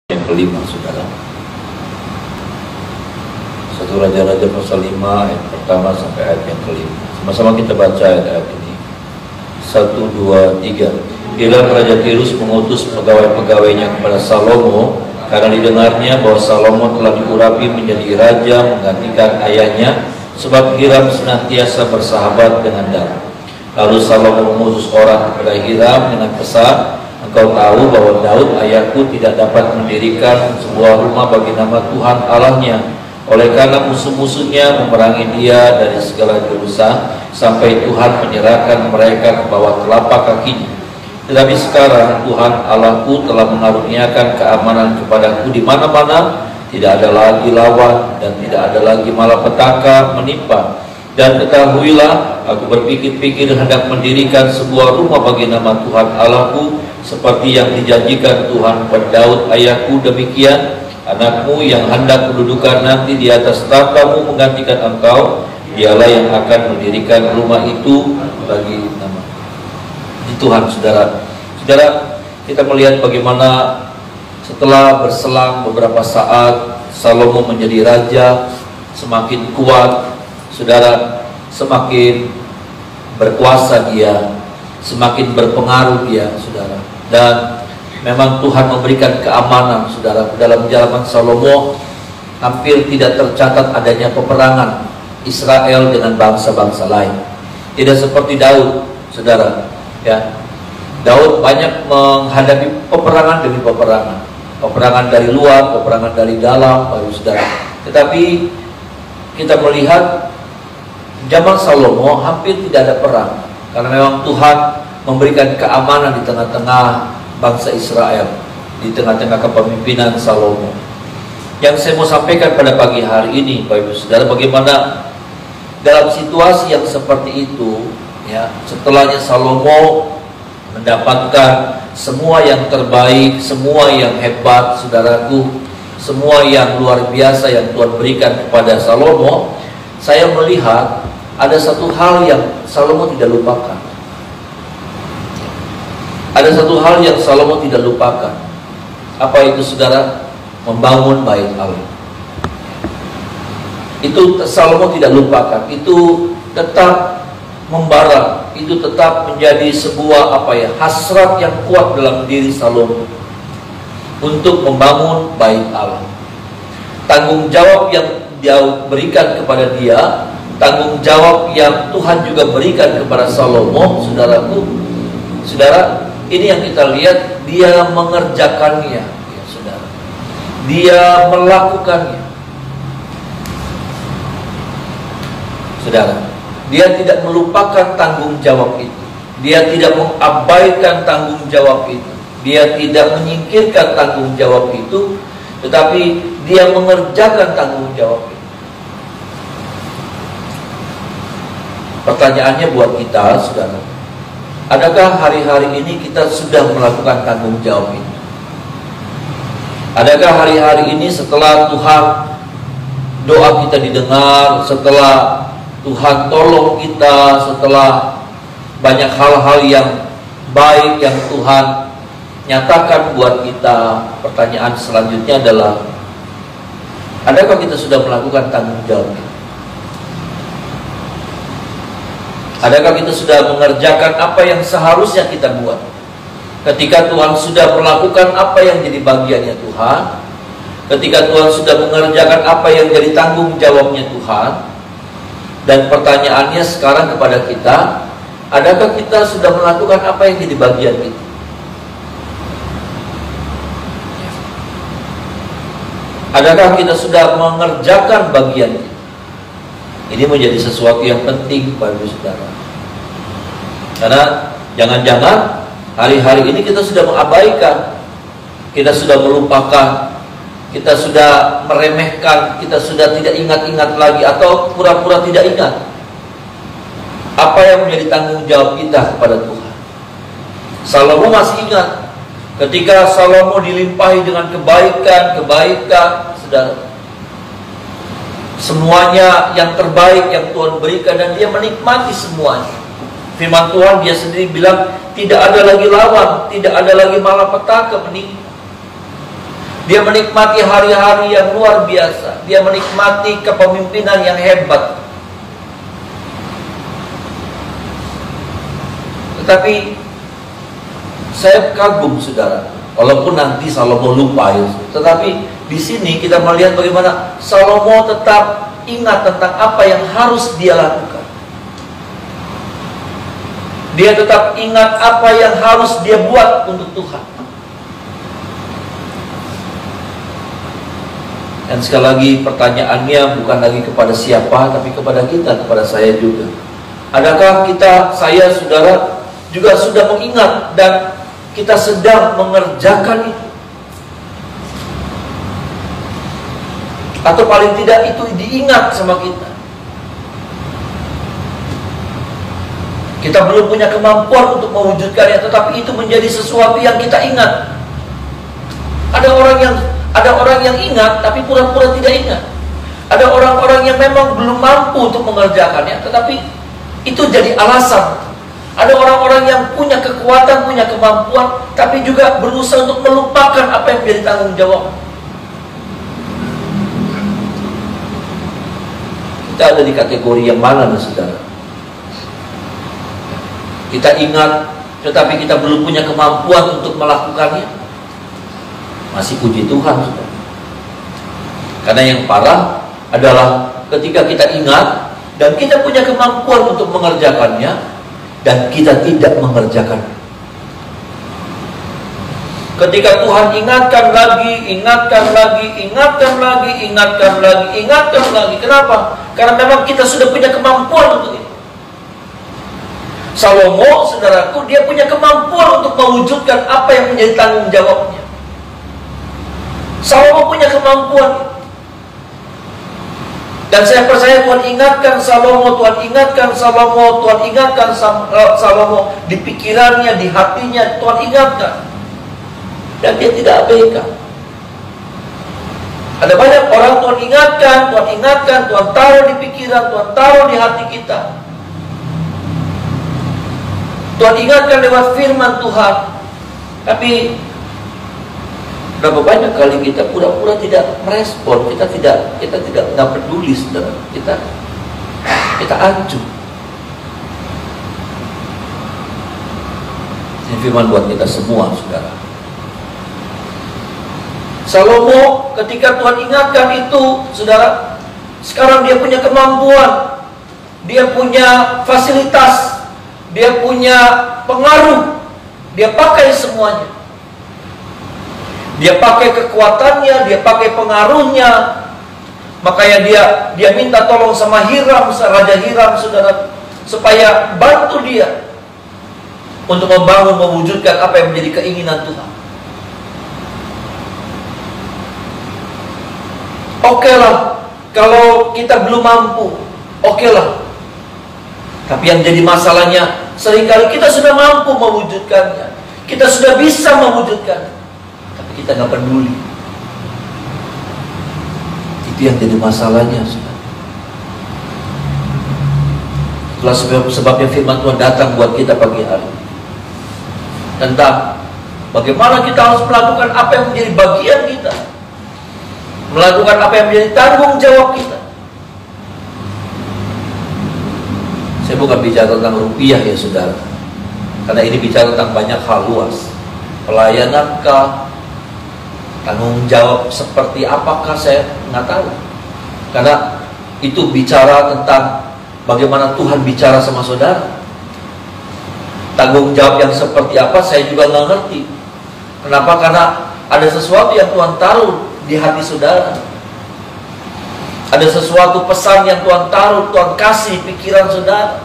Yang kelima, saudara. 1 Raja-Raja pasal 5 ayat pertama sampai ayat yang kelima. Sama-sama kita baca ayat ini. 1, 2, 3. Hiram Raja Tirus mengutus pegawai-pegawainya kepada Salomo karena didengarnya bahwa Salomo telah diurapi menjadi raja menggantikan ayahnya, sebab Hiram senantiasa bersahabat dengan Daud. Lalu Salomo mengutus orang kepada Hiram dengan pesan, "Engkau tahu bahwa Daud ayahku tidak dapat mendirikan sebuah rumah bagi nama Tuhan Allahnya, oleh karena musuh-musuhnya memerangi dia dari segala jurusan, sampai Tuhan menyerahkan mereka ke bawah telapak kakinya. Tetapi sekarang Tuhan Allahku telah mengaruniakan keamanan kepadaku di mana-mana, tidak ada lagi lawan dan tidak ada lagi malapetaka menimpa. Dan ketahuilah, aku berpikir-pikir hendak mendirikan sebuah rumah bagi nama Tuhan Allahku, seperti yang dijanjikan Tuhan kepada Daud ayahku. Demikian anakmu yang hendak mendudukan nanti di atas tahtamu menggantikan engkau, dialah yang akan mendirikan rumah itu bagi nama Tuhan." Saudara, kita melihat bagaimana setelah berselang beberapa saat Salomo menjadi raja, semakin kuat, saudara, semakin berkuasa dia, semakin berpengaruh dia, saudara. Dan memang Tuhan memberikan keamanan, saudara. Dalam zaman Salomo hampir tidak tercatat adanya peperangan Israel dengan bangsa-bangsa lain. Tidak seperti Daud, saudara. Ya, Daud banyak menghadapi peperangan demi peperangan, peperangan dari luar, peperangan dari dalam, saudara. Tetapi kita melihat zaman Salomo hampir tidak ada perang, karena memang Tuhan memberikan keamanan di tengah-tengah bangsa Israel, di tengah-tengah kepemimpinan Salomo. Yang saya mau sampaikan pada pagi hari ini, Bapak Ibu Saudara, bagaimana dalam situasi yang seperti itu, ya, setelahnya Salomo mendapatkan semua yang terbaik, semua yang hebat, saudaraku, semua yang luar biasa yang Tuhan berikan kepada Salomo, saya melihat ada satu hal yang Salomo tidak lupakan. Ada satu hal yang Salomo tidak lupakan. Apa itu, saudara? Membangun bait Allah. Itu Salomo tidak lupakan. Itu tetap membara. Itu tetap menjadi sebuah hasrat yang kuat dalam diri Salomo untuk membangun bait Allah. Tanggung jawab yang dia berikan kepada dia, tanggung jawab yang Tuhan juga berikan kepada Salomo, saudaraku, saudara, ini yang kita lihat, dia mengerjakannya, ya, saudara. Dia melakukannya, saudara. Dia tidak melupakan tanggung jawab itu. Dia tidak mengabaikan tanggung jawab itu. Dia tidak menyingkirkan tanggung jawab itu, tetapi dia mengerjakan tanggung jawab itu. Pertanyaannya buat kita, saudara, adakah hari-hari ini kita sudah melakukan tanggung jawab ini? Adakah hari-hari ini setelah Tuhan, doa kita didengar, setelah Tuhan tolong kita, setelah banyak hal-hal yang baik yang Tuhan nyatakan buat kita, pertanyaan selanjutnya adalah, adakah kita sudah melakukan tanggung jawab? Adakah kita sudah mengerjakan apa yang seharusnya kita buat? Ketika Tuhan sudah melakukan apa yang jadi bagiannya Tuhan, ketika Tuhan sudah mengerjakan apa yang jadi tanggung jawabnya Tuhan, dan pertanyaannya sekarang kepada kita, adakah kita sudah melakukan apa yang jadi bagian kita? Adakah kita sudah mengerjakan bagian kita? Ini menjadi sesuatu yang penting, Bapak Ibu Saudara. Karena jangan-jangan hari-hari ini kita sudah mengabaikan, kita sudah melupakan, kita sudah meremehkan, kita sudah tidak ingat-ingat lagi, atau pura-pura tidak ingat apa yang menjadi tanggung jawab kita kepada Tuhan. Salomo masih ingat ketika Salomo dilimpahi dengan kebaikan, saudara, semuanya yang terbaik yang Tuhan berikan, dan dia menikmati semuanya. Firman Tuhan, dia sendiri bilang, tidak ada lagi lawan, tidak ada lagi malapetaka menimpa. Dia menikmati hari-hari yang luar biasa. Dia menikmati kepemimpinan yang hebat. Tetapi saya kagum, saudara. Walaupun nanti Salomo lupa ya. Tetapi di sini kita melihat bagaimana Salomo tetap ingat tentang apa yang harus dia lakukan. Dia tetap ingat apa yang harus dia buat untuk Tuhan. Dan sekali lagi pertanyaannya bukan lagi kepada siapa, tapi kepada kita, kepada saya juga. Adakah saya, saudara, juga sudah mengingat dan kita sedang mengerjakan itu? Atau paling tidak itu diingat sama kita. Kita belum punya kemampuan untuk mewujudkannya, tetapi itu menjadi sesuatu yang kita ingat. Ada orang yang ingat tapi pura-pura tidak ingat. Ada orang-orang yang memang belum mampu untuk mengerjakannya, tetapi itu jadi alasan. Ada orang-orang yang punya kekuatan, punya kemampuan, tapi juga berusaha untuk melupakan apa yang menjadi tanggung jawab. Kita ada di kategori yang mana nih, saudara? Kita ingat, tetapi kita belum punya kemampuan untuk melakukannya. Masih puji Tuhan, saudara. Karena yang parah adalah ketika kita ingat dan kita punya kemampuan untuk mengerjakannya, dan kita tidak mengerjakannya. Ketika Tuhan ingatkan lagi, ingatkan lagi, ingatkan lagi, ingatkan lagi, ingatkan lagi. Kenapa? Karena memang kita sudah punya kemampuan untuk itu. Salomo, saudaraku, dia punya kemampuan untuk mewujudkan apa yang menjadi tanggung jawabnya. Salomo punya kemampuan. Dan saya percaya Tuhan ingatkan Salomo, Tuhan ingatkan Salomo, Tuhan ingatkan Salomo di pikirannya, di hatinya, Tuhan ingatkan. Dan dia tidak abaikan. Ada banyak orang Tuhan ingatkan, Tuhan taruh di pikiran, Tuhan taruh di hati kita. Tuhan ingatkan lewat firman Tuhan. Tapi berapa banyak kali kita pura-pura tidak merespon, kita tidak peduli, saudara. Kita acuh. Ini firman buat kita semua, saudara. Salomo ketika Tuhan ingatkan itu, saudara, sekarang dia punya kemampuan, dia punya fasilitas, dia punya pengaruh, dia pakai semuanya. Dia pakai kekuatannya, dia pakai pengaruhnya. Makanya dia minta tolong sama Hiram, Raja Hiram, saudara, supaya bantu dia untuk mewujudkan apa yang menjadi keinginan Tuhan. Oke lah, kalau kita belum mampu, oke lah. Tapi yang jadi masalahnya, seringkali kita sudah mampu mewujudkannya, kita sudah bisa mewujudkannya, tapi kita nggak peduli. Itu yang jadi masalahnya, saudara. Itulah sebabnya firman Tuhan datang buat kita pagi hari, tentang bagaimana kita harus melakukan apa yang menjadi bagian kita, melakukan apa yang menjadi tanggung jawab kita. Saya bukan bicara tentang rupiah ya, saudara, karena ini bicara tentang banyak hal luas. Pelayanan-kah, tanggung jawab seperti apakah, saya nggak tahu. Karena itu bicara tentang bagaimana Tuhan bicara sama saudara. Tanggung jawab yang seperti apa saya juga nggak ngerti. Kenapa? Karena ada sesuatu yang Tuhan taruh di hati saudara. Ada sesuatu pesan yang Tuhan taruh, Tuhan kasih pikiran saudara.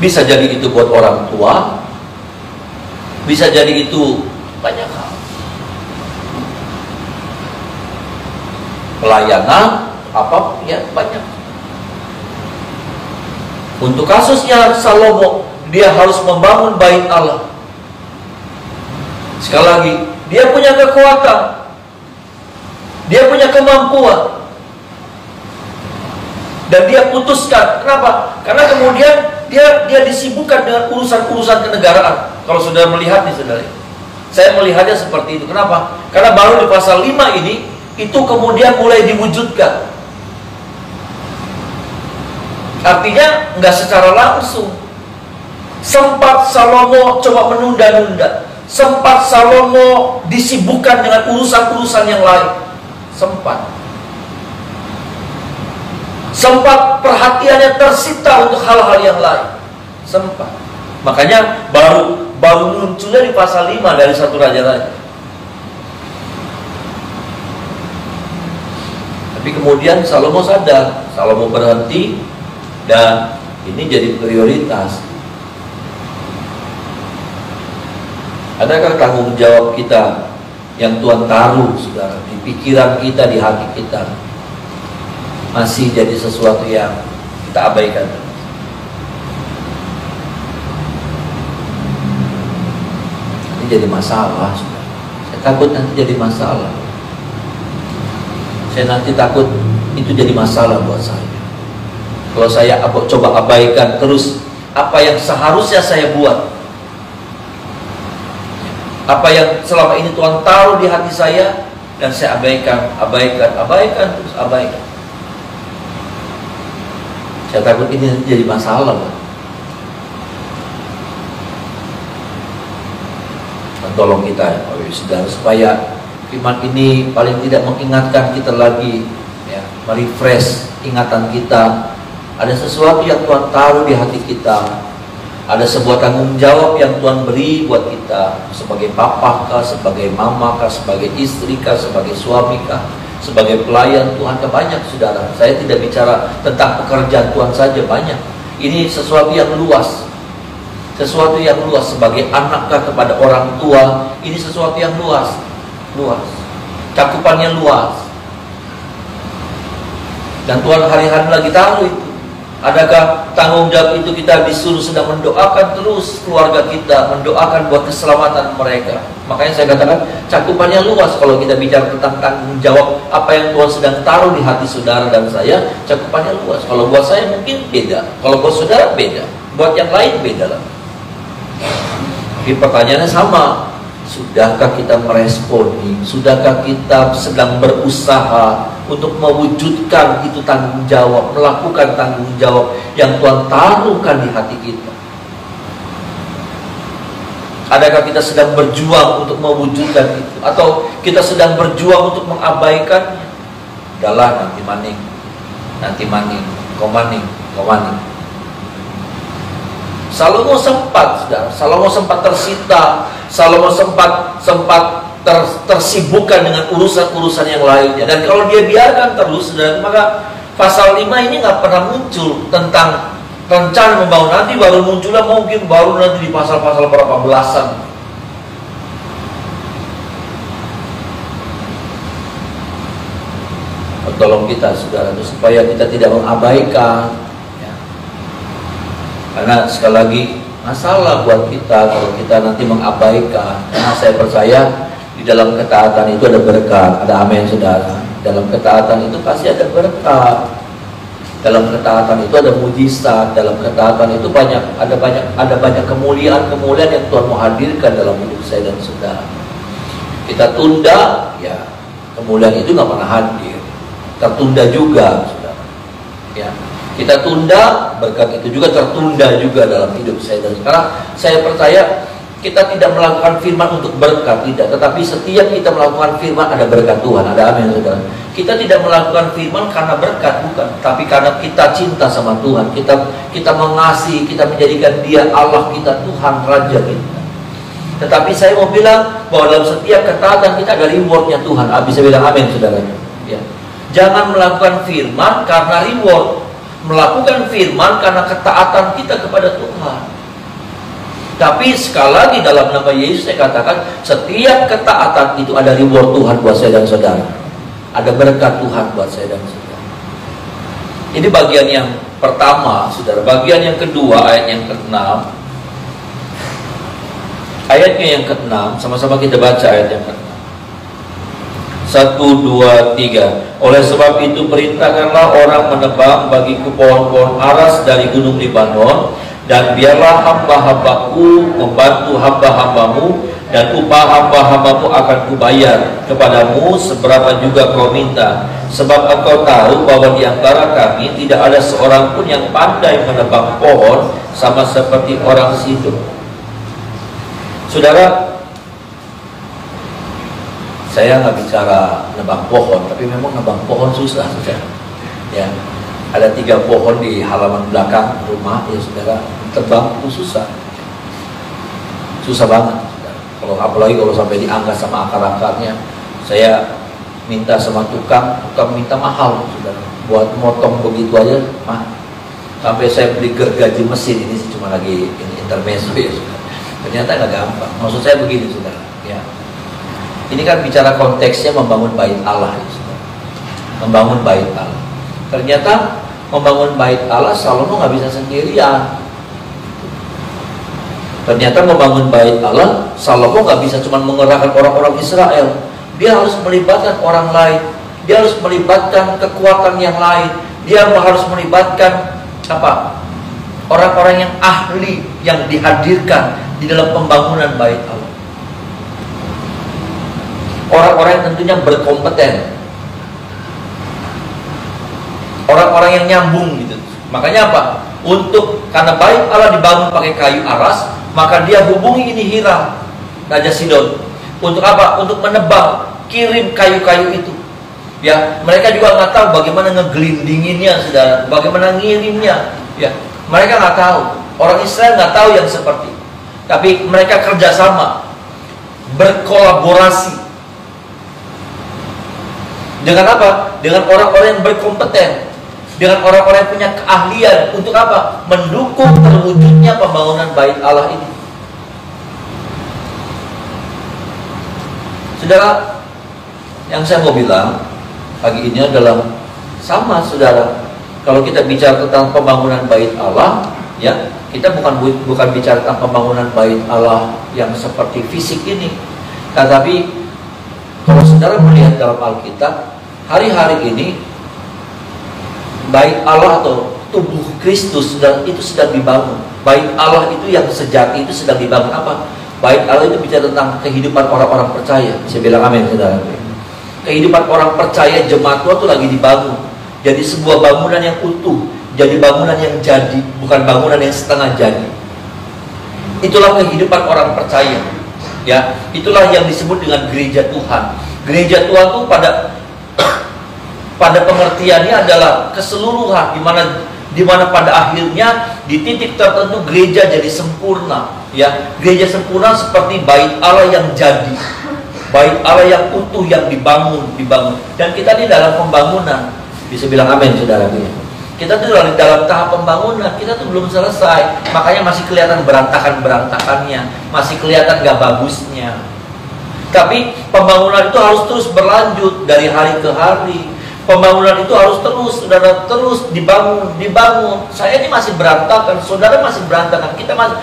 Bisa jadi itu buat orang tua, bisa jadi itu banyak hal. Pelayanan, apa ya, banyak. Untuk kasusnya Salomo, dia harus membangun bait Allah. Sekali lagi, dia punya kekuatan, dia punya kemampuan, dan dia putuskan. Kenapa? Karena kemudian dia disibukkan dengan urusan-urusan kenegaraan. Kalau saudara melihat nih, saudara, Saya melihatnya seperti itu. Kenapa? Karena baru di pasal 5 ini, itu kemudian mulai diwujudkan. Artinya nggak secara langsung. Sempat Salomo coba menunda-nunda. Sempat Salomo disibukkan dengan urusan-urusan yang lain. Sempat perhatiannya tersita untuk hal-hal yang lain. Sempat. Makanya baru munculnya di pasal 5 dari 1 Raja-Raja. Tapi kemudian Salomo sadar, Salomo berhenti, dan ini jadi prioritas. Adakah tanggung jawab kita yang Tuhan taruh, saudara, di pikiran kita, di hati kita, masih jadi sesuatu yang kita abaikan? Ini jadi masalah, saudara. Saya takut nanti jadi masalah. Saya nanti takut itu jadi masalah buat saya. Kalau saya coba abaikan terus apa yang seharusnya saya buat, apa yang selama ini Tuhan taruh di hati saya, dan saya abaikan, terus abaikan. Saya takut ini nanti jadi masalah, Pak. Tolong kita, saudara, supaya firman ini paling tidak mengingatkan kita lagi, ya, merefresh ingatan kita. Ada sesuatu yang Tuhan taruh di hati kita. Ada sebuah tanggung jawab yang Tuhan beri buat kita, sebagai papa kah, sebagai mama kah, sebagai istri kah, sebagai suami kah, sebagai pelayan Tuhan kah. Banyak, saudara. Saya tidak bicara tentang pekerjaan Tuhan saja, banyak. Ini sesuatu yang luas. Sesuatu yang luas, sebagai anak kah kepada orang tua. Ini sesuatu yang luas. Cakupannya luas. Dan Tuhan hari-hari lagi taruh itu. Adakah tanggung jawab itu kita disuruh sedang mendoakan terus keluarga kita, mendoakan buat keselamatan mereka? Makanya saya katakan cakupannya luas. Kalau kita bicara tentang tanggung jawab apa yang Tuhan sedang taruh di hati saudara dan saya, cakupannya luas. Kalau buat saya mungkin beda, kalau buat saudara beda, buat yang lain beda lah. Tapi pertanyaannya sama. Sudahkah kita meresponi? Sudahkah kita sedang berusaha untuk mewujudkan itu tanggung jawab, melakukan tanggung jawab yang Tuhan taruhkan di hati kita? Adakah kita sedang berjuang untuk mewujudkan itu? Atau kita sedang berjuang untuk mengabaikannya? Udahlah, nanti maning, kau maning. Salomo sempat, saudara. Salomo sempat tersita. Salomo sempat tersibukkan dengan urusan-urusan yang lainnya. Dan kalau dia biarkan terus, saudara, maka pasal 5 ini nggak pernah muncul tentang rencana membangun. Nanti baru munculnya mungkin baru nanti di pasal-pasal berapa belasan. Tolong kita, saudara, supaya kita tidak mengabaikan. Karena sekali lagi masalah buat kita kalau kita nanti mengabaikan. Karena saya percaya di dalam ketaatan itu ada berkat. Ada amin, saudara. Dalam ketaatan itu pasti ada berkat. Dalam ketaatan itu ada mujizat. Dalam ketaatan itu ada banyak kemuliaan yang Tuhan mau hadirkan dalam hidup saya dan saudara. Kita tunda, ya kemuliaan itu nggak pernah hadir. Tertunda juga, saudara. Ya. Kita tunda, berkat itu juga tertunda juga dalam hidup saya. Dan sekarang saya percaya kita tidak melakukan firman untuk berkat, tidak. Tetapi setiap kita melakukan firman ada berkat Tuhan. Ada amin, saudara. Kita tidak melakukan firman karena berkat, bukan. Tapi karena kita cinta sama Tuhan. Kita mengasihi, kita menjadikan Dia Allah kita, Tuhan, Raja kita. Tetapi saya mau bilang bahwa dalam setiap ketaatan kita ada rewardnya Tuhan. Bisa bilang amin, saudara. Ya. Jangan melakukan firman karena reward. Melakukan firman karena ketaatan kita kepada Tuhan. Tapi sekali lagi dalam nama Yesus saya katakan, setiap ketaatan itu ada reward Tuhan buat saya dan saudara. Ada berkat Tuhan buat saya dan saudara. Ini bagian yang pertama, saudara. Bagian yang kedua, ayat yang ke-6. Ayatnya yang ke-6, sama-sama kita baca ayat yang ke-6. 1, 2, 3. Oleh sebab itu perintahkanlah orang menebang bagiku pohon-pohon aras dari gunung Libanon, Dan biarlah hamba-hambaku membantu hamba-hambamu, dan upah hamba-hambamu akan kubayar kepadamu seberapa juga kau minta. Sebab engkau tahu bahwa di antara kami tidak ada seorang pun yang pandai menebang pohon, sama seperti orang Sidon. Saudara, saya nggak bicara nebang pohon, tapi memang nebang pohon susah, saudara. Ya, ada 3 pohon di halaman belakang rumah, ya saudara, tebang itu susah banget, saudara. Kalau apalagi kalau sampai diangkat sama akar-akarnya, saya minta sama tukang minta mahal, saudara, buat motong begitu aja mahal. Sampai saya beli gergaji mesin, ini sih cuma lagi ini intermezzo ya, saudara. Ternyata nggak gampang. Maksud saya begini, saudara, ya. Ini kan bicara konteksnya membangun bait Allah, ya, saudara. Membangun bait Allah. Ternyata membangun bait Allah Salomo nggak bisa sendirian. Ternyata membangun bait Allah Salomo nggak bisa cuma mengerahkan orang-orang Israel. Dia harus melibatkan orang lain. Dia harus melibatkan kekuatan yang lain. Dia harus melibatkan apa? Orang-orang yang ahli yang dihadirkan di dalam pembangunan bait Allah. Orang-orang yang tentunya berkompeten. Orang-orang yang nyambung gitu. Makanya apa? Karena bait Allah dibangun pakai kayu aras, maka dia hubungi ini Hiram, Raja Sidon. Untuk apa? Untuk menebang, kirim kayu-kayu itu. Ya, mereka juga nggak tahu bagaimana ngegelindinginnya, saudara. Bagaimana ngirimnya. Ya, mereka nggak tahu. Orang Israel nggak tahu yang seperti. Tapi mereka kerjasama, berkolaborasi. Dengan apa? Dengan orang-orang yang berkompeten. Dengan orang-orang yang punya keahlian. Untuk apa? Mendukung terwujudnya pembangunan bait Allah ini. Saudara, yang saya mau bilang pagi ini adalah sama, saudara. Kalau kita bicara tentang pembangunan bait Allah, ya, kita bukan bicara tentang pembangunan bait Allah yang seperti fisik ini. Tetapi kalau saudara melihat dalam Alkitab, hari-hari ini bait Allah atau tubuh Kristus itu sedang dibangun. Bait Allah itu yang sejati itu sedang dibangun. Apa? Bait Allah itu bicara tentang kehidupan orang-orang percaya. Saya bilang amin, saudara. Kehidupan orang percaya, jemaat Tuhan itu lagi dibangun. Jadi sebuah bangunan yang utuh, jadi bangunan yang jadi, bukan bangunan yang setengah jadi. Itulah kehidupan orang percaya. Ya, itulah yang disebut dengan gereja Tuhan. Gereja Tuhan itu pada pengertiannya adalah keseluruhan, di mana pada akhirnya di titik tertentu gereja jadi sempurna. Ya, gereja sempurna seperti bait Allah yang jadi, bait Allah yang utuh yang dibangun. Dan kita di dalam pembangunan, bisa bilang amin, saudara. Kita tuh dalam tahap pembangunan, kita tuh belum selesai, makanya masih kelihatan berantakannya, masih kelihatan gak bagusnya. Tapi pembangunan itu harus terus berlanjut dari hari ke hari. Pembangunan itu harus terus, saudara, terus dibangun. Saya ini masih berantakan, saudara masih berantakan, kita masih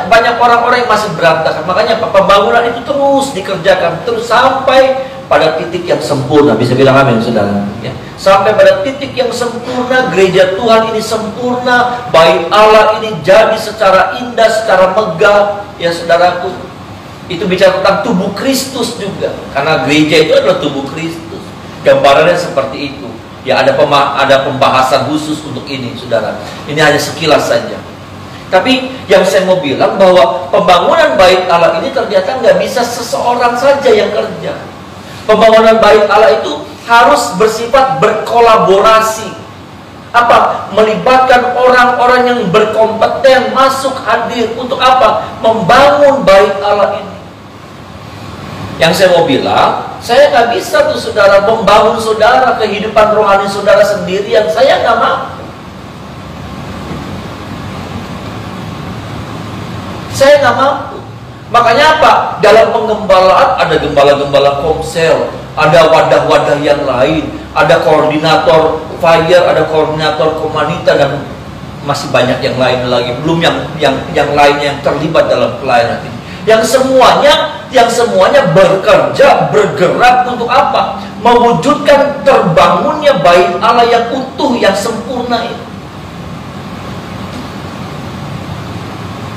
banyak orang-orang yang masih berantakan. Makanya pembangunan itu terus dikerjakan, terus sampai pada titik yang sempurna. Bisa bilang amin, saudara. Ya. Sampai pada titik yang sempurna, gereja Tuhan ini sempurna, bait Allah ini jadi secara indah, secara megah, ya saudaraku. Itu bicara tentang tubuh Kristus juga, karena gereja itu adalah tubuh Kristus. Gambarannya seperti itu. Ya, ada pembahasan khusus untuk ini, saudara. Ini hanya sekilas saja. Tapi yang saya mau bilang bahwa pembangunan bait Allah ini ternyata nggak bisa seseorang saja yang kerja. Pembangunan bait Allah itu harus bersifat berkolaborasi. Apa? Melibatkan orang-orang yang berkompeten masuk hadir untuk apa? Membangun bait Allah ini. Yang saya mau bilang, saya nggak bisa tuh, saudara, membangun saudara, kehidupan rohani saudara sendirian. Saya nggak mampu. Saya nggak mampu. Makanya apa? Dalam pengembalaan ada gembala-gembala komsel, ada wadah-wadah yang lain, ada koordinator fire, ada koordinator komanita, dan masih banyak yang lain lagi. Belum yang lainnya yang terlibat dalam pelayanan ini. Yang semuanya bekerja, bergerak untuk apa? Mewujudkan terbangunnya bait Allah yang utuh, yang sempurna itu.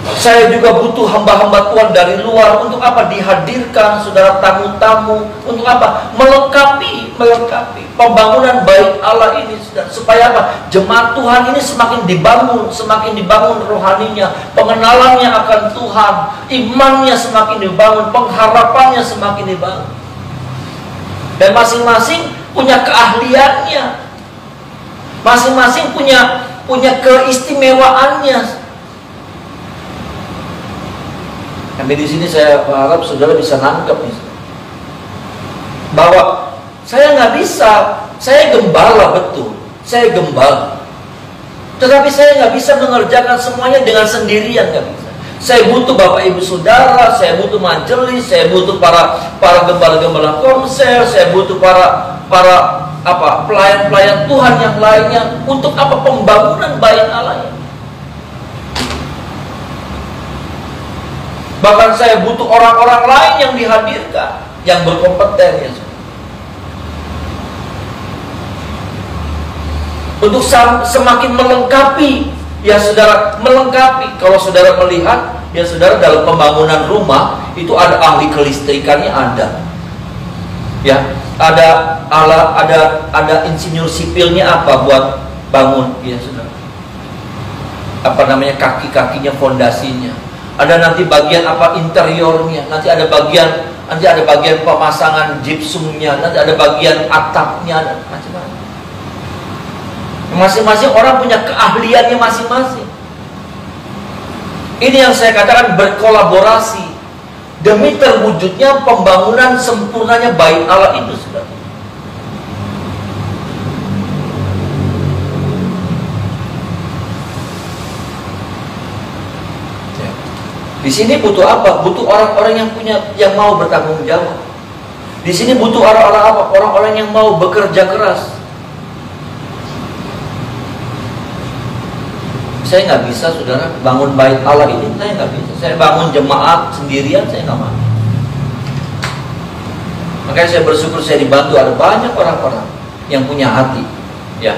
Saya juga butuh hamba-hamba Tuhan dari luar. Untuk apa? Dihadirkan saudara, tamu-tamu. Untuk apa? Melengkapi pembangunan bait Allah ini, saudara. Supaya apa? Jemaat Tuhan ini semakin dibangun rohaninya, pengenalannya akan Tuhan, imannya semakin dibangun, pengharapannya semakin dibangun. Dan masing-masing punya keahliannya, masing-masing punya keistimewaannya. Sampai di sini saya harap saudara bisa nangkep nih, bahwa saya nggak bisa, saya gembala betul, saya gembala, tetapi saya nggak bisa mengerjakan semuanya dengan sendirian, nggak bisa. Saya butuh Bapak Ibu Saudara, saya butuh majelis, saya butuh para gembala-gembala komsel, saya butuh para pelayan-pelayan Tuhan yang lainnya. Untuk apa? Pembangunan bait Allah ini. Bahkan saya butuh orang-orang lain yang dihadirkan, yang berkompeten ya. Untuk semakin melengkapi, ya saudara, melengkapi. Kalau saudara melihat, ya saudara, dalam pembangunan rumah itu ada ahli kelistrikannya, ada. Ya, ada insinyur sipilnya apa buat bangun, ya saudara. Apa namanya, kaki-kakinya, fondasinya. Ada nanti bagian apa, interiornya, nanti ada bagian pemasangan gypsumnya, nanti ada bagian atapnya, ada macam-macam. Masing-masing orang punya keahliannya masing-masing. Ini yang saya katakan berkolaborasi demi terwujudnya pembangunan sempurnanya bait Allah itu, saudara. Di sini butuh apa? Butuh orang-orang yang mau bertanggung jawab. Di sini butuh orang-orang apa? Orang-orang yang mau bekerja keras. Saya nggak bisa, saudara, bangun bait Allah ini. Saya nggak bisa. Saya bangun jemaat sendirian, saya nggak mampu. Makanya saya bersyukur saya dibantu ada banyak orang-orang yang punya hati, ya,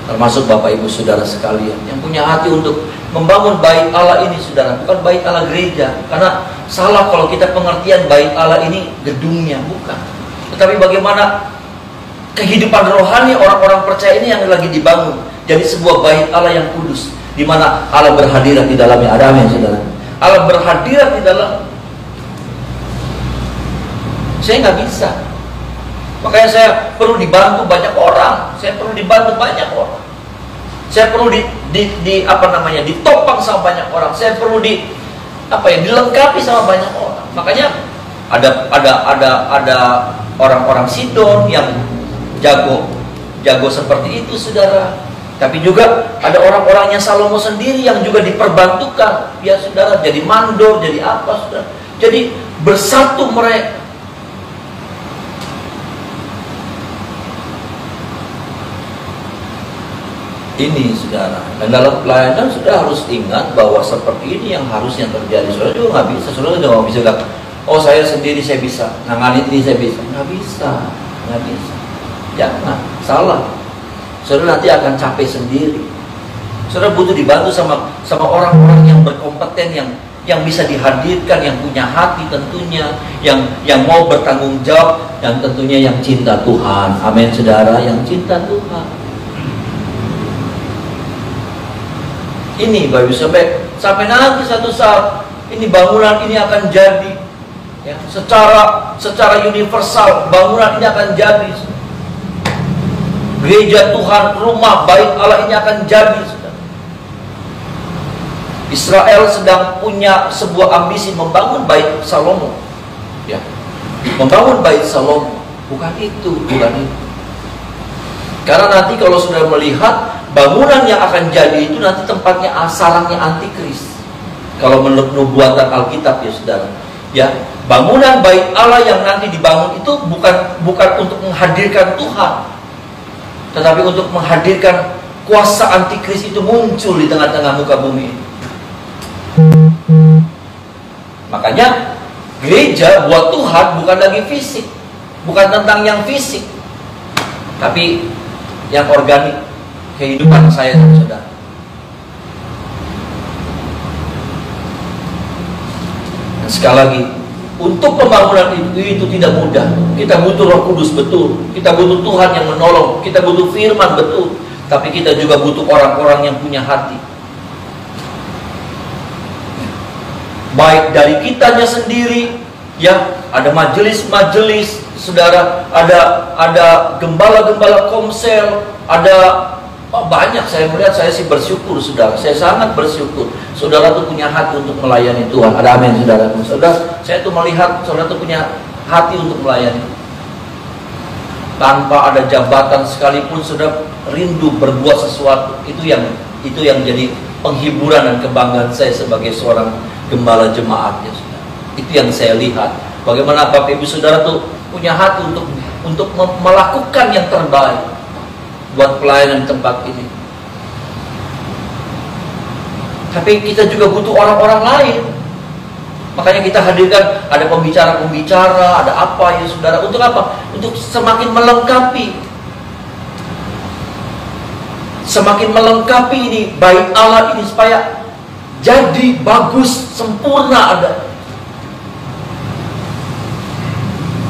termasuk Bapak Ibu Saudara sekalian yang punya hati untuk membangun bait Allah ini, saudara. Bukan bait Allah gereja, karena salah kalau kita pengertian bait Allah ini gedungnya, bukan. Tetapi bagaimana kehidupan rohani orang-orang percaya ini yang lagi dibangun jadi sebuah bait Allah yang kudus, di mana Allah berhadirat di dalamnya. Ada amin, saudara. Allah berhadirat di dalam. Saya nggak bisa. Makanya saya perlu dibantu banyak orang. Saya perlu dibantu banyak orang. Saya perlu ditopang sama banyak orang. Saya perlu dilengkapi sama banyak orang. Makanya ada orang-orang Sidon yang jago seperti itu, saudara. Tapi juga ada orang-orangnya Salomo sendiri yang juga diperbantukan, ya saudara, jadi mandor, jadi apa, saudara. Jadi bersatu mereka. Ini, saudara. Dan dalam pelayanan sudah harus ingat bahwa seperti ini yang harusnya terjadi. Saudara juga nggak bisa. Saudara juga nggak bisa bilang, oh saya sendiri saya bisa, nanganin ini saya bisa. Nggak bisa. Jangan, salah. Saudara nanti akan capek sendiri. Saudara butuh dibantu sama orang-orang yang berkompeten, yang bisa dihadirkan, yang punya hati tentunya, yang mau bertanggung jawab, yang tentunya yang cinta Tuhan. Amin, saudara, yang cinta Tuhan. Ini Bapak Ibu, sampai nanti satu saat ini bangunan ini akan jadi, ya, secara universal bangunan ini akan jadi. Gereja Tuhan, rumah bait Allah ini akan jadi, saudara. Israel sedang punya sebuah ambisi membangun bait Salomo, ya, membangun bait Salomo. Bukan itu. Karena nanti kalau sudah melihat bangunan yang akan jadi itu nanti tempatnya sarangnya antikris. Kalau menurut nubuatan Alkitab, ya saudara, ya, bangunan bait Allah yang nanti dibangun itu bukan untuk menghadirkan Tuhan, tetapi untuk menghadirkan kuasa antikris itu muncul di tengah-tengah muka bumi ini. Makanya gereja buat Tuhan bukan lagi fisik, bukan tentang yang fisik, tapi yang organik, kehidupan saya dan saudara. Sekali lagi, untuk pembangunan itu tidak mudah. Kita butuh Roh Kudus, betul. Kita butuh Tuhan yang menolong. Kita butuh firman, betul. Tapi kita juga butuh orang-orang yang punya hati. Baik dari kitanya sendiri, ya, ada majelis-majelis, saudara, ada gembala-gembala komsel, ada banyak. Saya melihat, saya sih bersyukur, saudara. Saya sangat bersyukur. Saudara tuh punya hati untuk melayani Tuhan. Ada amin, saudara. Saudara, saya tuh melihat saudara tuh punya hati untuk melayani. Tanpa ada jabatan sekalipun, saudara rindu berbuat sesuatu. Itu yang jadi penghiburan dan kebanggaan saya sebagai seorang gembala jemaatnya, saudara. Itu yang saya lihat. Bagaimana Bapak Ibu Saudara tuh punya hati untuk melakukan yang terbaik buat pelayanan tempat ini. Tapi kita juga butuh orang-orang lain. Makanya kita hadirkan, ada pembicara-pembicara, ada apa ya saudara. Untuk apa? Untuk semakin melengkapi. Semakin melengkapi ini bait Allah ini supaya jadi bagus, sempurna ada.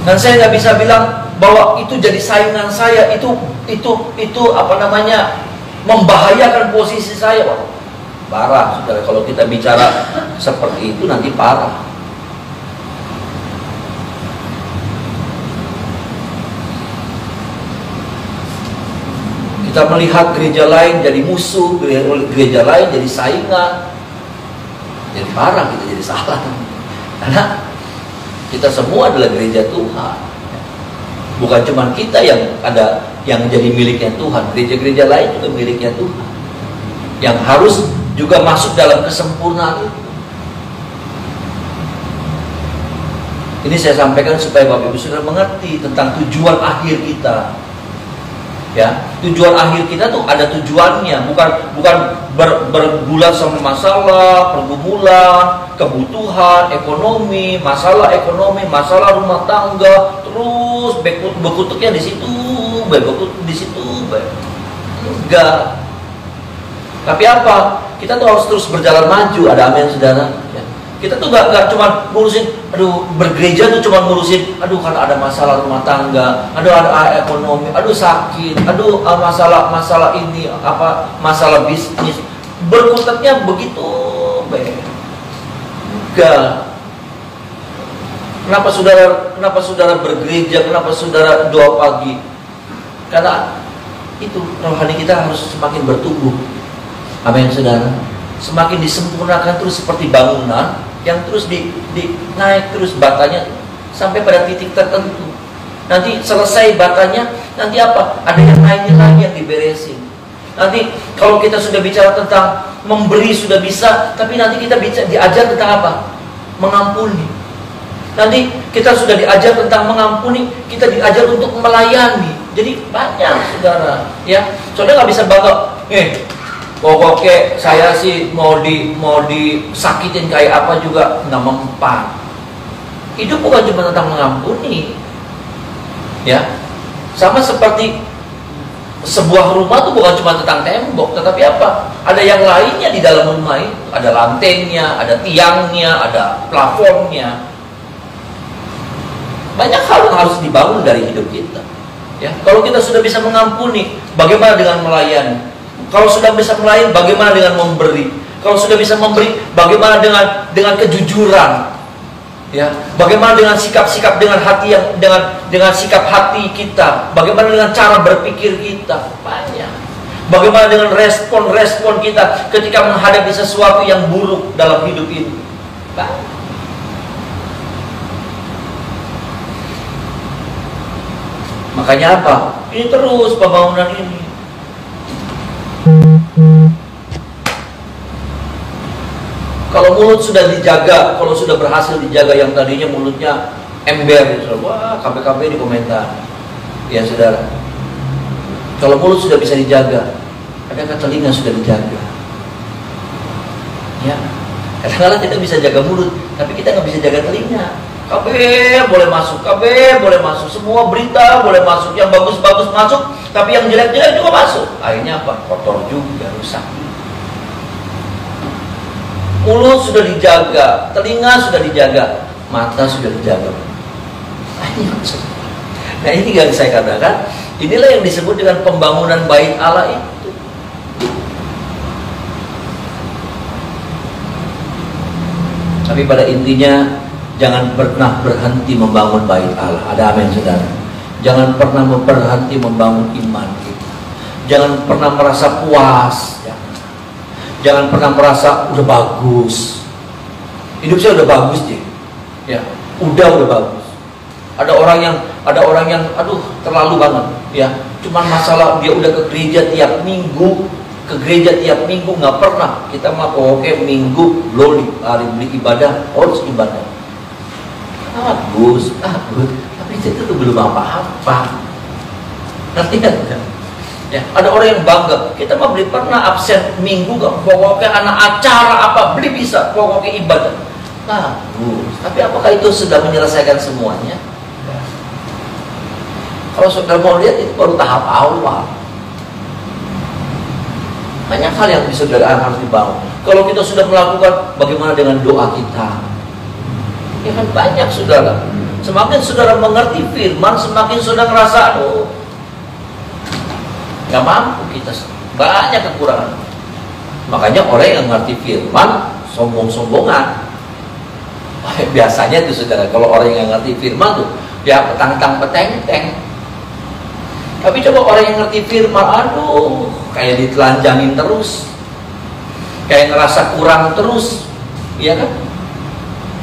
Dan saya nggak bisa bilang bahwa itu jadi saingan saya, itu apa namanya, membahayakan posisi saya. Wah, parah, saudara. Kalau kita bicara seperti itu nanti parah. Kita melihat gereja lain jadi musuh, gereja lain jadi saingan, jadi parah, kita jadi salah. Karena kita semua adalah gereja Tuhan. Bukan cuma kita yang jadi miliknya Tuhan, gereja-gereja lain juga miliknya Tuhan, yang harus juga masuk dalam kesempurnaan itu. Ini saya sampaikan supaya Bapak Ibu Saudara mengerti tentang tujuan akhir kita. Ya, tujuan akhir kita tuh ada tujuannya, bukan bergulat sama masalah, pergumulan, kebutuhan, ekonomi, masalah rumah tangga, terus berkutuknya di situ, di situ. Enggak. Tapi apa? Kita tuh harus terus berjalan maju. Ada amin, saudara. Ya. Kita tuh gak cuma ngurusin, bergereja tuh cuma ngurusin, kalau ada masalah rumah tangga, ada ekonomi, sakit, masalah ini, masalah bisnis. Berkutatnya begitu, enggak. Kenapa saudara bergereja? Kenapa saudara doa pagi? Karena itu rohani kita harus semakin bertumbuh. Amin, saudara. Semakin disempurnakan terus seperti bangunan yang terus naik terus batanya sampai pada titik tertentu. Nanti selesai batanya, nanti apa? Ada yang lainnya lagi yang diberesin. Nanti kalau kita sudah bicara tentang memberi sudah bisa, tapi nanti kita diajar tentang apa? Mengampuni. Nanti kita sudah diajar tentang mengampuni, kita diajar untuk melayani. Jadi banyak, saudara. Ya, saudara nggak bisa bangga. Pokoknya saya sih mau disakitin kayak apa juga nggak mempan. Hidup bukan cuma tentang mengampuni, ya. Sama seperti sebuah rumah tuh bukan cuma tentang tembok, tetapi apa? Ada yang lainnya di dalam rumah itu. Ada lantainya, ada tiangnya, ada plafonnya. Banyak hal yang harus dibangun dari hidup kita. Ya, kalau kita sudah bisa mengampuni, bagaimana dengan melayani? Kalau sudah bisa melayani, bagaimana dengan memberi? Kalau sudah bisa memberi, bagaimana dengan kejujuran? Ya, bagaimana dengan sikap-sikap, dengan hati yang dengan sikap hati kita? Bagaimana dengan cara berpikir kita? Banyak. Bagaimana dengan respon kita ketika menghadapi sesuatu yang buruk dalam hidup ini? Banyak. Makanya apa? Ini terus pembangunan ini. Kalau mulut sudah dijaga, kalau sudah berhasil dijaga, yang tadinya mulutnya ember, wah KPKP di komentar, ya saudara. Kalau mulut sudah bisa dijaga, adakah telinga sudah dijaga? Ya, kadang-kadang kita bisa jaga mulut, tapi kita nggak bisa jaga telinga. KB boleh masuk, semua berita boleh masuk, yang bagus-bagus masuk, tapi yang jelek-jelek juga masuk. Akhirnya apa? Kotor juga, rusak. Mulut sudah dijaga, telinga sudah dijaga, mata sudah dijaga. Nah ini yang saya katakan, inilah yang disebut dengan pembangunan bait Allah itu. Tapi pada intinya, jangan pernah berhenti membangun bait Allah. Ada amin saudara. Jangan pernah berhenti membangun iman kita. Jangan pernah merasa puas. Jangan pernah merasa udah bagus. Hidup saya udah bagus deh. Ya, udah bagus. Ada orang yang aduh terlalu banget ya. Cuman masalah dia udah ke gereja tiap minggu, nggak pernah. Kita mah oke minggu loli hari beli ibadah, harus ibadah. Bagus. Tapi itu tuh belum apa-apa. Nanti kan ya, ada orang yang bangga, kita mah beli pernah absen minggu gak, pokoknya anak acara apa beli bisa, pokoknya ibadah. Bagus. Tapi apakah itu sudah menyelesaikan semuanya? Kalau saudara mau lihat itu baru tahap awal. Banyak hal yang bisa harus dibangun. Kalau kita sudah melakukan, bagaimana dengan doa kita? Ya kan banyak saudara. Semakin saudara mengerti firman, semakin saudara ngerasa nggak mampu kita, banyak kekurangan. Makanya orang yang ngerti firman sombong-sombongan. Biasanya itu saudara, kalau orang yang ngerti firman tuh ya petang-tang peteng-teng. Tapi coba orang yang ngerti firman, aduh, kayak ditelanjangin terus, kayak ngerasa kurang terus, iya kan?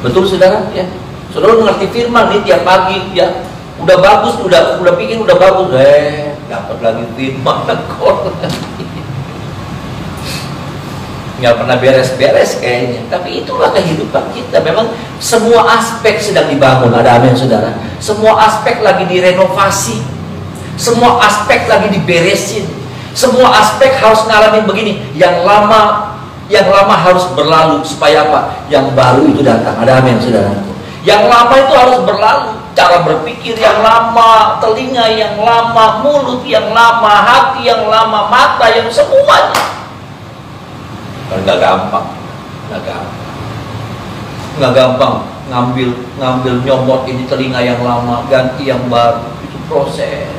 Betul saudara, ya. Saudara ngerti firman nih tiap pagi, ya. Udah bagus, udah pikir udah bagus, dapat lagi firman nggak pernah beres-beres kayaknya. Tapi itulah kehidupan kita. Memang semua aspek sedang dibangun. Ada amin saudara. Semua aspek lagi direnovasi, semua aspek lagi diberesin, semua aspek harus ngalamin begini. Yang lama harus berlalu supaya apa? Yang baru itu datang. Ada amin saudara. Yang lama itu harus berlalu. Cara berpikir yang lama, telinga yang lama, mulut yang lama, hati yang lama, mata yang semuanya. Nggak gampang, nggak gampang ngambil nyomot ini telinga yang lama, ganti yang baru, itu proses.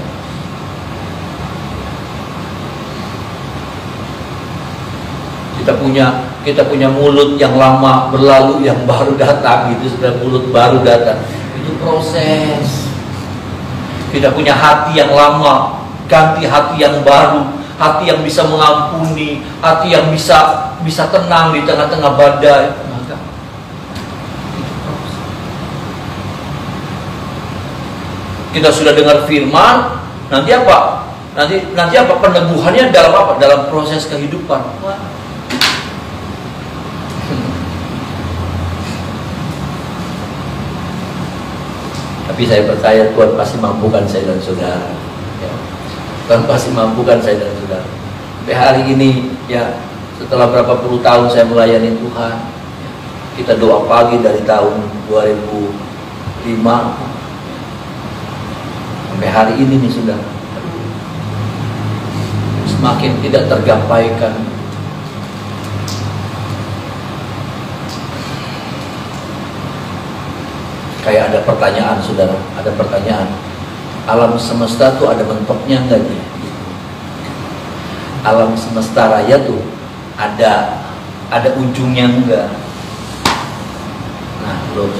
Kita punya mulut yang lama berlalu, yang baru datang, gitu sudah mulut baru datang. Itu proses. Kita punya hati yang lama, ganti hati yang baru, hati yang bisa mengampuni, hati yang bisa tenang di tengah-tengah badai. Maka itu proses. Kita sudah dengar firman, nanti apa? Nanti apa peneguhannya dalam apa? Dalam proses kehidupan. Tapi saya percaya Tuhan pasti mampukan saya dan saudara. Ya. Tuhan pasti mampukan saya dan saudara. Sampai hari ini, ya, setelah berapa puluh tahun saya melayani Tuhan, ya, kita doa pagi dari tahun 2005 sampai hari ini nih saudara, semakin tidak tergapaikan. Kayak ada pertanyaan saudara, ada pertanyaan, alam semesta tuh ada mentoknya enggak nih? Alam semesta raya tuh ada ujungnya enggak? Nah, belum.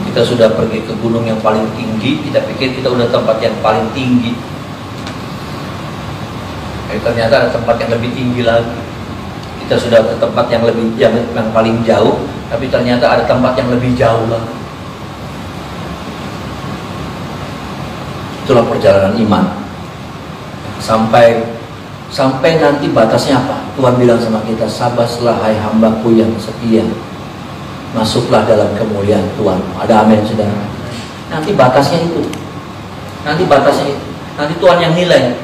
Kita sudah pergi ke gunung yang paling tinggi, kita pikir kita udah tempat yang paling tinggi. Ternyata ada tempat yang lebih tinggi lagi. Kita sudah ke tempat yang paling jauh, tapi ternyata ada tempat yang lebih jauh lagi. Itulah perjalanan iman. Sampai nanti batasnya apa? Tuhan bilang sama kita, sabarlah hai hambaku yang setia, masuklah dalam kemuliaan Tuhan. Ada amin saudara. Nanti batasnya itu. Nanti Tuhan yang nilai.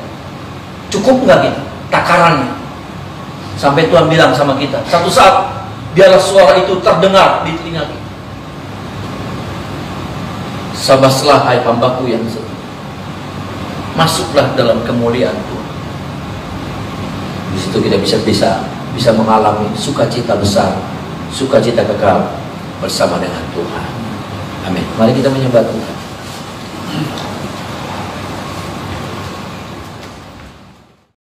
Cukup nggak kita takarannya? Sampai Tuhan bilang sama kita, satu saat biarlah suara itu terdengar di telinga kita. Sabarlah hai hambaku yang setia, masuklah dalam kemuliaan Tuhan. Di situ kita bisa mengalami sukacita besar, sukacita kekal bersama dengan Tuhan. Amin. Mari kita menyembah Tuhan.